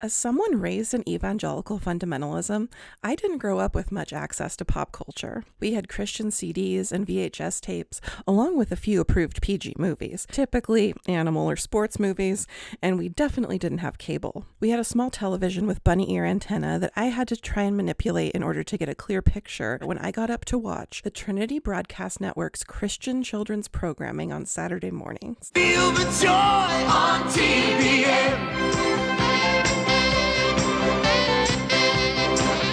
As someone raised in evangelical fundamentalism, I didn't grow up with much access to pop culture. We had Christian CDs and VHS tapes, along with a few approved PG movies, typically animal or sports movies, and we definitely didn't have cable. We had a small television with bunny ear antenna that I had to try and manipulate in order to get a clear picture when I got up to watch the Trinity Broadcast Network's Christian children's programming on Saturday mornings. Feel the joy on TVN.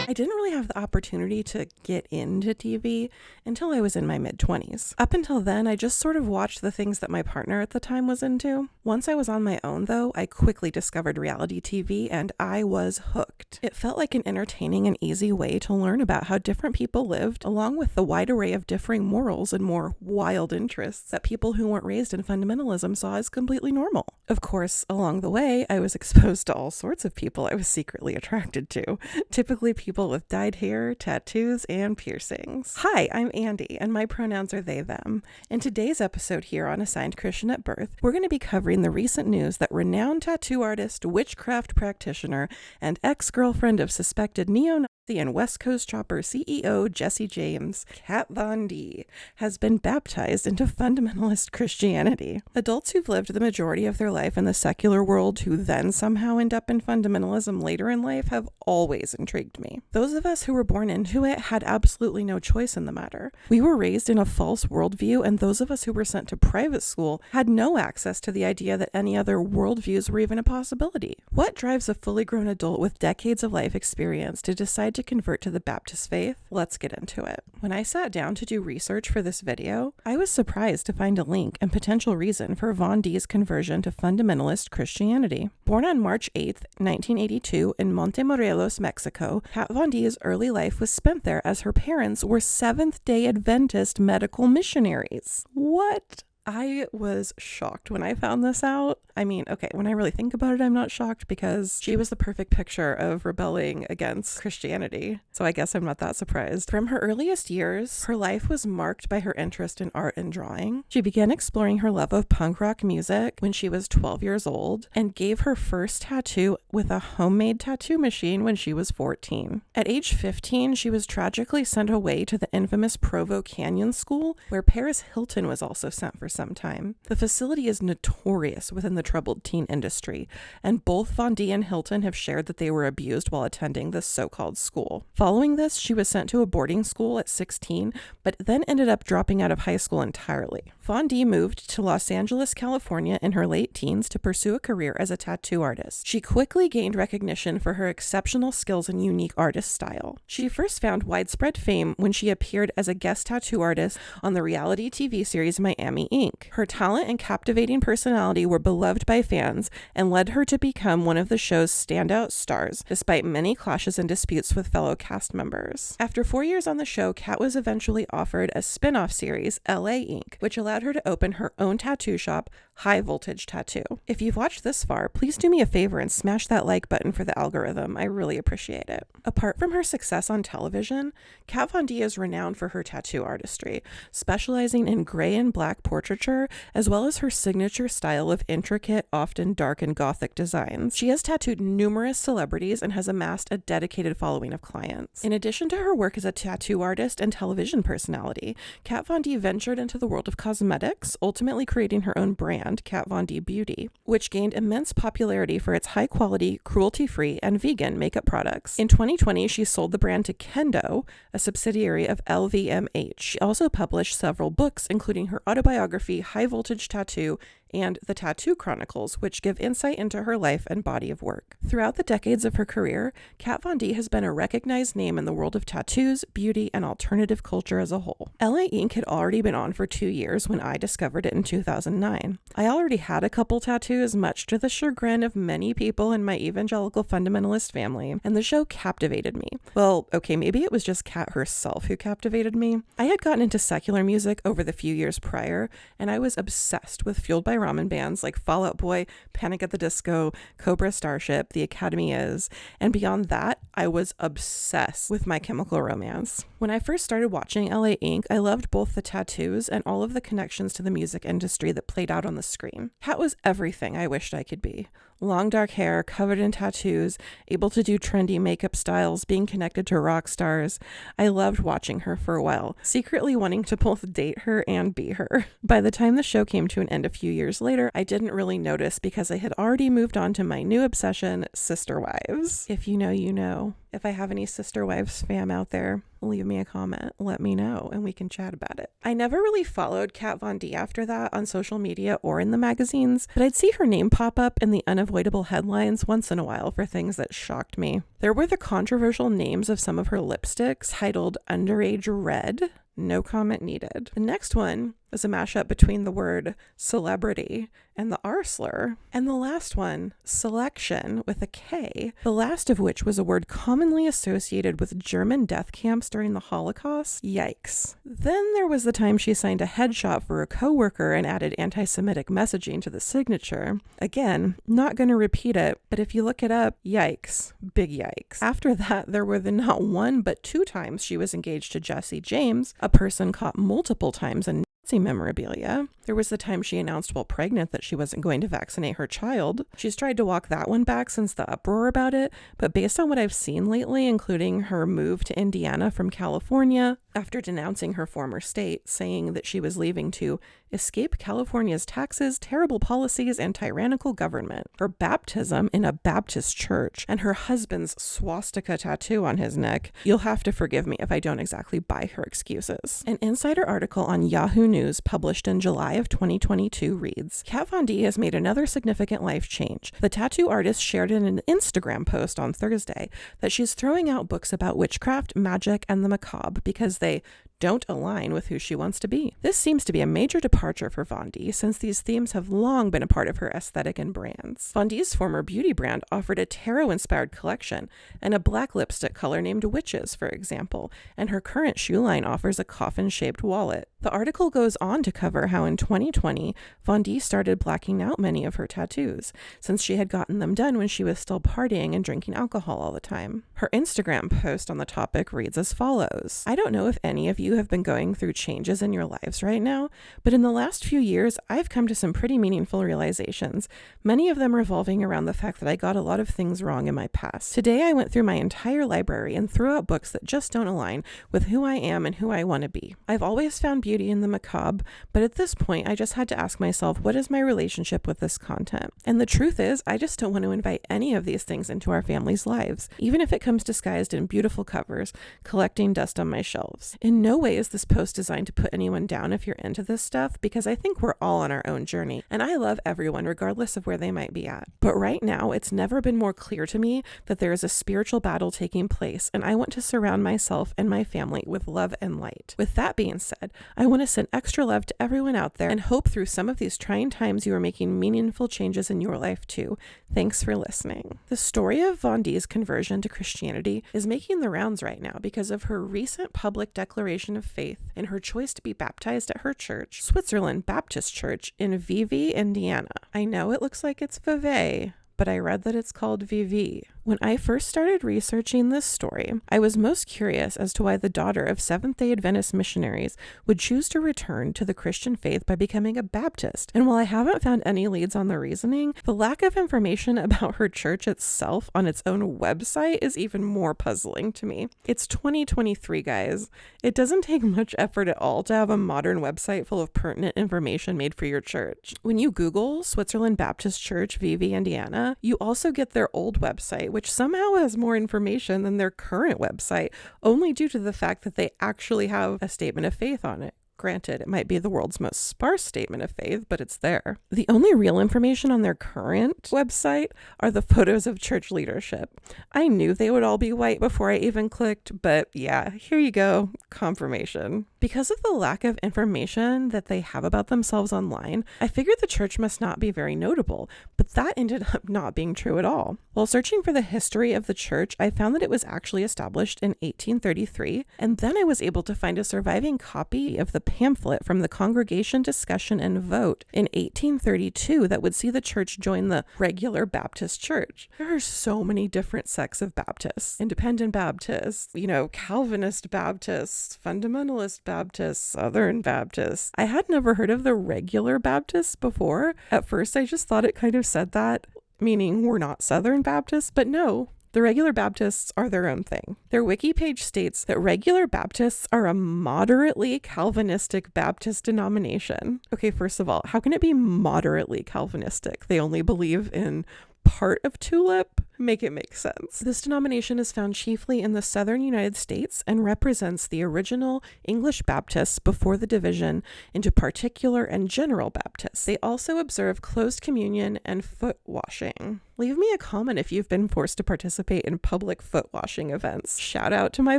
I didn't really have the opportunity to get into TV until I was in my mid-20s. Up until then, I just sort of watched the things that my partner at the time was into. Once I was on my own, though, I quickly discovered reality TV and I was hooked. It felt like an entertaining and easy way to learn about how different people lived, along with the wide array of differing morals and more wild interests that people who weren't raised in fundamentalism saw as completely normal. Of course, along the way, I was exposed to all sorts of people I was secretly attracted to, typically people with dyed hair, tattoos, and piercings. Hi, I'm Andy, and my pronouns are they, them. In today's episode here on Assigned Christian at Birth, we're going to be covering the recent news that renowned tattoo artist, witchcraft practitioner, and ex-girlfriend of suspected neo-Nazi and West Coast Chopper CEO Jesse James, Kat Von D, has been baptized into fundamentalist Christianity. Adults who've lived the majority of their life in the secular world who then somehow end up in fundamentalism later in life have always intrigued me. Those of us who were born into it had absolutely no choice in the matter. We were raised in a false worldview, and those of us who were sent to private school had no access to the idea that any other worldviews were even a possibility. What drives a fully grown adult with decades of life experience to decide to convert to the Baptist faith? Let's get into it. When I sat down to do research for this video, I was surprised to find a link and potential reason for Von D's conversion to fundamentalist Christianity. Born on March 8, 1982 in Montemorelos, Mexico, Kat Von D's early life was spent there as her parents were Seventh-day Adventist medical missionaries. What? I was shocked when I found this out. I mean, okay, when I really think about it, I'm not shocked because she was the perfect picture of rebelling against Christianity. So I guess I'm not that surprised. From her earliest years, her life was marked by her interest in art and drawing. She began exploring her love of punk rock music when she was 12 years old and gave her first tattoo with a homemade tattoo machine when she was 14. At age 15, she was tragically sent away to the infamous Provo Canyon School, where Paris Hilton was also sent for some time. The facility is notorious within the troubled teen industry, and both Von D and Hilton have shared that they were abused while attending this so-called school. Following this, she was sent to a boarding school at 16, but then ended up dropping out of high school entirely. Von D moved to Los Angeles, California in her late teens to pursue a career as a tattoo artist. She quickly gained recognition for her exceptional skills and unique artist style. She first found widespread fame when she appeared as a guest tattoo artist on the reality TV series Miami Inc. Her talent and captivating personality were beloved by fans and led her to become one of the show's standout stars, despite many clashes and disputes with fellow cast members. After 4 years on the show, Kat was eventually offered a spin-off series, LA Inc., which allowed her to open her own tattoo shop, High Voltage Tattoo. If you've watched this far, please do me a favor and smash that like button for the algorithm. I really appreciate it. Apart from her success on television, Kat Von D is renowned for her tattoo artistry, specializing in gray and black portraiture, as well as her signature style of intricate, often dark and gothic designs. She has tattooed numerous celebrities and has amassed a dedicated following of clients. In addition to her work as a tattoo artist and television personality, Kat Von D ventured into the world of cosmetics, ultimately creating her own brand, Kat Von D Beauty, which gained immense popularity for its high-quality, cruelty-free, and vegan makeup products. In 2020, she sold the brand to Kendo, a subsidiary of LVMH. She also published several books, including her autobiography, High Voltage Tattoo, and The Tattoo Chronicles, which give insight into her life and body of work. Throughout the decades of her career, Kat Von D has been a recognized name in the world of tattoos, beauty, and alternative culture as a whole. LA Inc. had already been on for 2 years when I discovered it in 2009. I already had a couple tattoos, much to the chagrin of many people in my evangelical fundamentalist family, and the show captivated me. Well, okay, maybe it was just Kat herself who captivated me. I had gotten into secular music over the few years prior, and I was obsessed with Fueled by Ramen bands like Fall Out Boy, Panic at the Disco, Cobra Starship, The Academy Is, and beyond that, I was obsessed with My Chemical Romance. When I first started watching LA Ink, I loved both the tattoos and all of the connections to the music industry that played out on the screen. Kat was everything I wished I could be. Long dark hair, covered in tattoos, able to do trendy makeup styles, being connected to rock stars. I loved watching her for a while, secretly wanting to both date her and be her. By the time the show came to an end a few years later, I didn't really notice because I had already moved on to my new obsession, Sister Wives. If you know, you know. If I have any Sister Wives fam out there, leave me a comment, let me know, and we can chat about it. I never really followed Kat Von D after that on social media or in the magazines, but I'd see her name pop up in the unavoidable headlines once in a while for things that shocked me. There were the controversial names of some of her lipsticks titled Underage Red. No comment needed. The next one was a mashup between the word celebrity and the R slur. And the last one, selection, with a K, the last of which was a word commonly associated with German death camps during the Holocaust. Yikes. Then there was the time she signed a headshot for a coworker and added anti-Semitic messaging to the signature. Again, not going to repeat it, but if you look it up, yikes. Big yikes. After that, there were the not one but two times she was engaged to Jesse James, a person caught multiple times in Nazi memorabilia. There was the time she announced while pregnant that she wasn't going to vaccinate her child. She's tried to walk that one back since the uproar about it, but based on what I've seen lately, including her move to Indiana from California after denouncing her former state, saying that she was leaving to escape California's taxes, terrible policies, and tyrannical government, her baptism in a Baptist church, and her husband's swastika tattoo on his neck, you'll have to forgive me if I don't exactly buy her excuses. An insider article on Yahoo News published in July of 2022 reads, Kat Von D has made another significant life change. The tattoo artist shared in an Instagram post on Thursday that she's throwing out books about witchcraft, magic, and the macabre because they don't align with who she wants to be. This seems to be a major departure for Von D, since these themes have long been a part of her aesthetic and brands. Von D's former beauty brand offered a tarot-inspired collection and a black lipstick color named Witches, for example, and her current shoe line offers a coffin-shaped wallet. The article goes on to cover how in 2020, Von D started blacking out many of her tattoos, since she had gotten them done when she was still partying and drinking alcohol all the time. Her Instagram post on the topic reads as follows: I don't know if any of you have been going through changes in your lives right now, but in the last few years, I've come to some pretty meaningful realizations, many of them revolving around the fact that I got a lot of things wrong in my past. Today, I went through my entire library and threw out books that just don't align with who I am and who I want to be. I've always found beauty in the macabre, but at this point, I just had to ask myself, what is my relationship with this content? And the truth is, I just don't want to invite any of these things into our family's lives, even if it comes disguised in beautiful covers, collecting dust on my shelves. In no way is this post designed to put anyone down if you're into this stuff, because I think we're all on our own journey, and I love everyone regardless of where they might be at. But right now, it's never been more clear to me that there is a spiritual battle taking place, and I want to surround myself and my family with love and light. With that being said, I want to send extra love to everyone out there and hope through some of these trying times you are making meaningful changes in your life too. Thanks for listening. The story of Von D's conversion to Christianity is making the rounds right now because of her recent public declaration of faith in her choice to be baptized at her church, Switzerland Baptist Church in Vevay, Indiana. I know it looks like it's Vevay, but I read that it's called Vevay. When I first started researching this story, I was most curious as to why the daughter of Seventh-day Adventist missionaries would choose to return to the Christian faith by becoming a Baptist. And while I haven't found any leads on the reasoning, the lack of information about her church itself on its own website is even more puzzling to me. It's 2023, guys. It doesn't take much effort at all to have a modern website full of pertinent information made for your church. When you Google Switzerland Baptist Church, Vevay, Indiana, you also get their old website, which somehow has more information than their current website, only due to the fact that they actually have a statement of faith on it. Granted, it might be the world's most sparse statement of faith, but it's there. The only real information on their current website are the photos of church leadership. I knew they would all be white before I even clicked, but yeah, here you go, confirmation. Because of the lack of information that they have about themselves online, I figured the church must not be very notable, but that ended up not being true at all. While searching for the history of the church, I found that it was actually established in 1833, and then I was able to find a surviving copy of the pamphlet from the Congregation Discussion and Vote in 1832 that would see the church join the regular Baptist church. There are so many different sects of Baptists. Independent Baptists, Calvinist Baptists, fundamentalist Baptists, Southern Baptists. I had never heard of the regular Baptists before. At first, I just thought it kind of said that, meaning we're not Southern Baptists, but no. The regular Baptists are their own thing. Their wiki page states that regular Baptists are a moderately Calvinistic Baptist denomination. Okay, first of all, how can it be moderately Calvinistic? They only believe in part of tulip? Make it make sense. This denomination is found chiefly in the southern United States and represents the original English Baptists before the division into particular and general Baptists. They also observe closed communion and foot washing. Leave me a comment if you've been forced to participate in public foot washing events. Shout out to my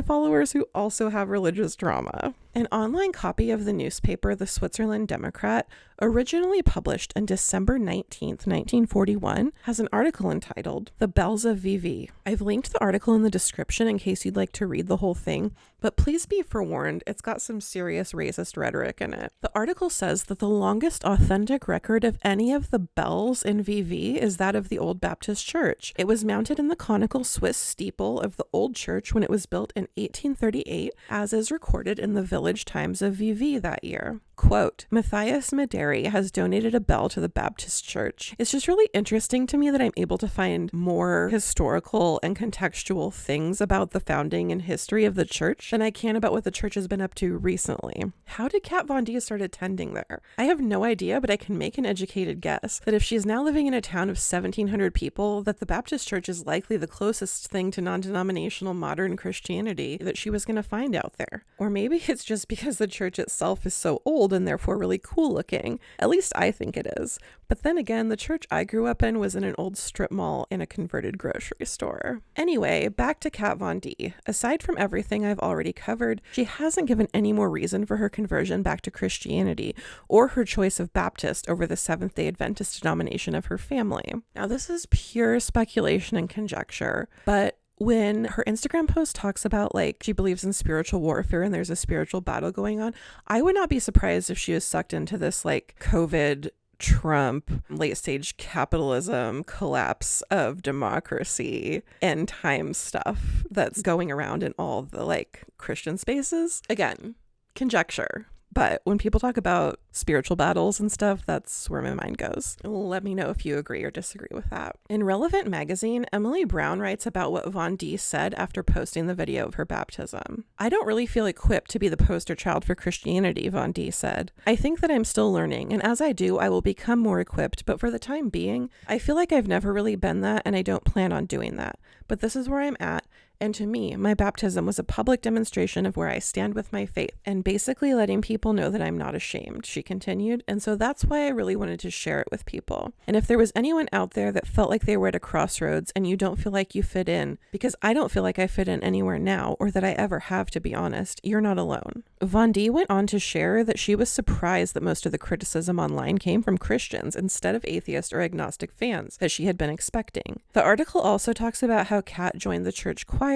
followers who also have religious drama. An online copy of the newspaper The Switzerland Democrat, originally published on December 19th, 1941, has an article entitled The Bells of Vevay. I've linked the article in the description in case you'd like to read the whole thing, but please be forewarned, it's got some serious racist rhetoric in it. The article says that the longest authentic record of any of the bells in Vevay is that of the Old Baptist Church. It was mounted in the conical Swiss steeple of the old church when it was built in 1838, as is recorded in the Village Times of Vevay that year. Quote, Matthias Mederi has donated a bell to the Baptist Church. It's just really interesting to me that I'm able to find more historical and contextual things about the founding and history of the church than I can about what the church has been up to recently. How did Kat Von D start attending there? I have no idea, but I can make an educated guess that if she is now living in a town of 1,700 people, that the Baptist Church is likely the closest thing to non-denominational modern Christianity that she was going to find out there. Or maybe it's just because the church itself is so old and therefore really cool looking. At least I think it is. But then again, the church I grew up in was in an old strip mall in a converted grocery store. Anyway, back to Kat Von D. Aside from everything I've already covered, she hasn't given any more reason for her conversion back to Christianity or her choice of Baptist over the Seventh-day Adventist denomination of her family. Now, this is pure speculation and conjecture, but when her Instagram post talks about she believes in spiritual warfare and there's a spiritual battle going on, I would not be surprised if she was sucked into this COVID, Trump, late stage capitalism, collapse of democracy, end time stuff that's going around in all the Christian spaces. Again, conjecture. But when people talk about spiritual battles and stuff, that's where my mind goes. Let me know if you agree or disagree with that. In Relevant Magazine, Emily Brown writes about what Von D said after posting the video of her baptism. I don't really feel equipped to be the poster child for Christianity, Von D said. I think that I'm still learning, and as I do, I will become more equipped, but for the time being, I feel like I've never really been that, and I don't plan on doing that. But this is where I'm at. And to me, my baptism was a public demonstration of where I stand with my faith and basically letting people know that I'm not ashamed, she continued. And so that's why I really wanted to share it with people. And if there was anyone out there that felt like they were at a crossroads and you don't feel like you fit in, because I don't feel like I fit in anywhere now, or that I ever have, to be honest, you're not alone. Von D went on to share that she was surprised that most of the criticism online came from Christians instead of atheist or agnostic fans that she had been expecting. The article also talks about how Kat joined the church choir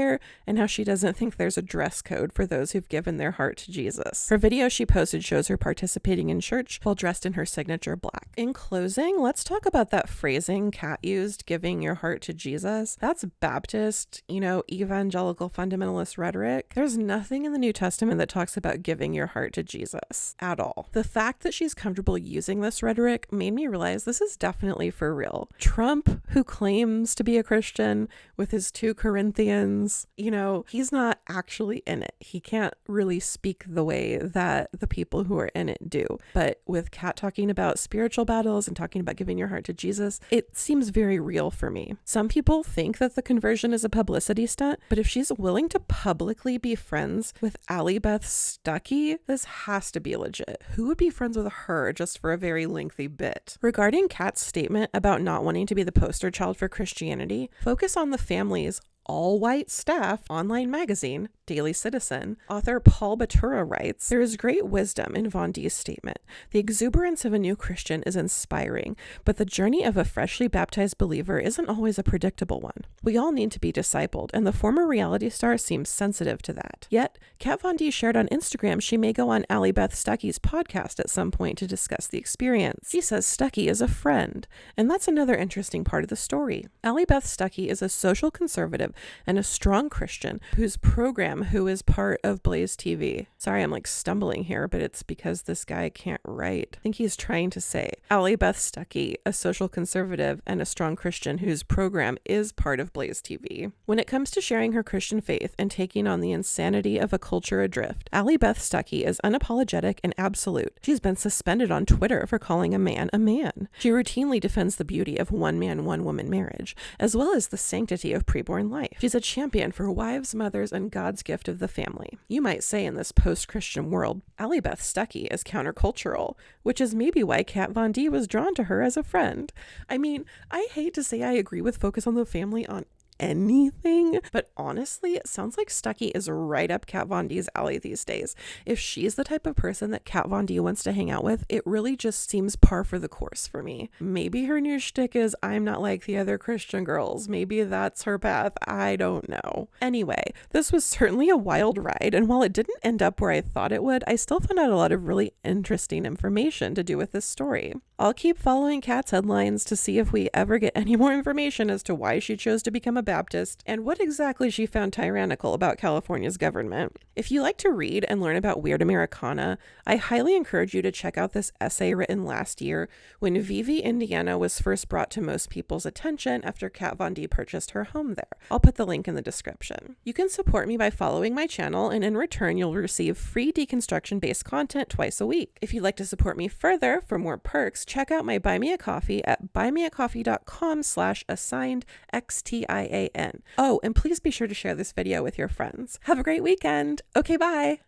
and how she doesn't think there's a dress code for those who've given their heart to Jesus. Her video she posted shows her participating in church while dressed in her signature black. In closing, let's talk about that phrasing Kat used, giving your heart to Jesus. That's Baptist, evangelical fundamentalist rhetoric. There's nothing in the New Testament that talks about giving your heart to Jesus at all. The fact that she's comfortable using this rhetoric made me realize this is definitely for real. Trump, who claims to be a Christian with his 2 Corinthians, he's not actually in it. He can't really speak the way that the people who are in it do. But with Kat talking about spiritual battles and talking about giving your heart to Jesus, it seems very real for me. Some people think that the conversion is a publicity stunt, but if she's willing to publicly be friends with Allie Beth Stuckey, this has to be legit. Who would be friends with her just for a very lengthy bit? Regarding Kat's statement about not wanting to be the poster child for Christianity, focus on the families all-white staff online magazine, Daily Citizen, author Paul Batura writes, "There is great wisdom in Von D's statement. The exuberance of a new Christian is inspiring, but the journey of a freshly baptized believer isn't always a predictable one. We all need to be discipled, and the former reality star seems sensitive to that. Yet, Kat Von D shared on Instagram she may go on Allie Beth Stuckey's podcast at some point to discuss the experience. She says Stuckey is a friend, and that's another interesting part of the story. Allie Beth Stuckey is a social conservative and a strong Christian who is part of Blaze TV. Sorry, I'm like stumbling here, but it's because this guy can't write. I think he's trying to say Allie Beth Stuckey, a social conservative and a strong Christian whose program is part of Blaze TV. When it comes to sharing her Christian faith and taking on the insanity of a culture adrift, Allie Beth Stuckey is unapologetic and absolute. She's been suspended on Twitter for calling a man a man. She routinely defends the beauty of one man, one woman marriage, as well as the sanctity of preborn life. She's a champion for wives, mothers, and God's gift of the family. You might say in this post-Christian world, Allie Beth Stuckey is countercultural, which is maybe why Kat Von D was drawn to her as a friend. I mean, I hate to say I agree with focus on the family on anything, but honestly, it sounds like Stuckey is right up Kat Von D's alley these days. If she's the type of person that Kat Von D wants to hang out with, it really just seems par for the course for me. Maybe her new shtick is I'm not like the other Christian girls. Maybe that's her path. I don't know. Anyway, this was certainly a wild ride, and while it didn't end up where I thought it would, I still found out a lot of really interesting information to do with this story. I'll keep following Kat's headlines to see if we ever get any more information as to why she chose to become a Baptist and what exactly she found tyrannical about California's government. If you like to read and learn about weird Americana, I highly encourage you to check out this essay written last year when Vevay, Indiana was first brought to most people's attention after Kat Von D purchased her home there. I'll put the link in the description. You can support me by following my channel, and in return you'll receive free deconstruction-based content twice a week. If you'd like to support me further for more perks, check out my Buy Me a Coffee at buymeacoffee.com/assignedXTIAN. Oh, and please be sure to share this video with your friends. Have a great weekend. Okay, bye.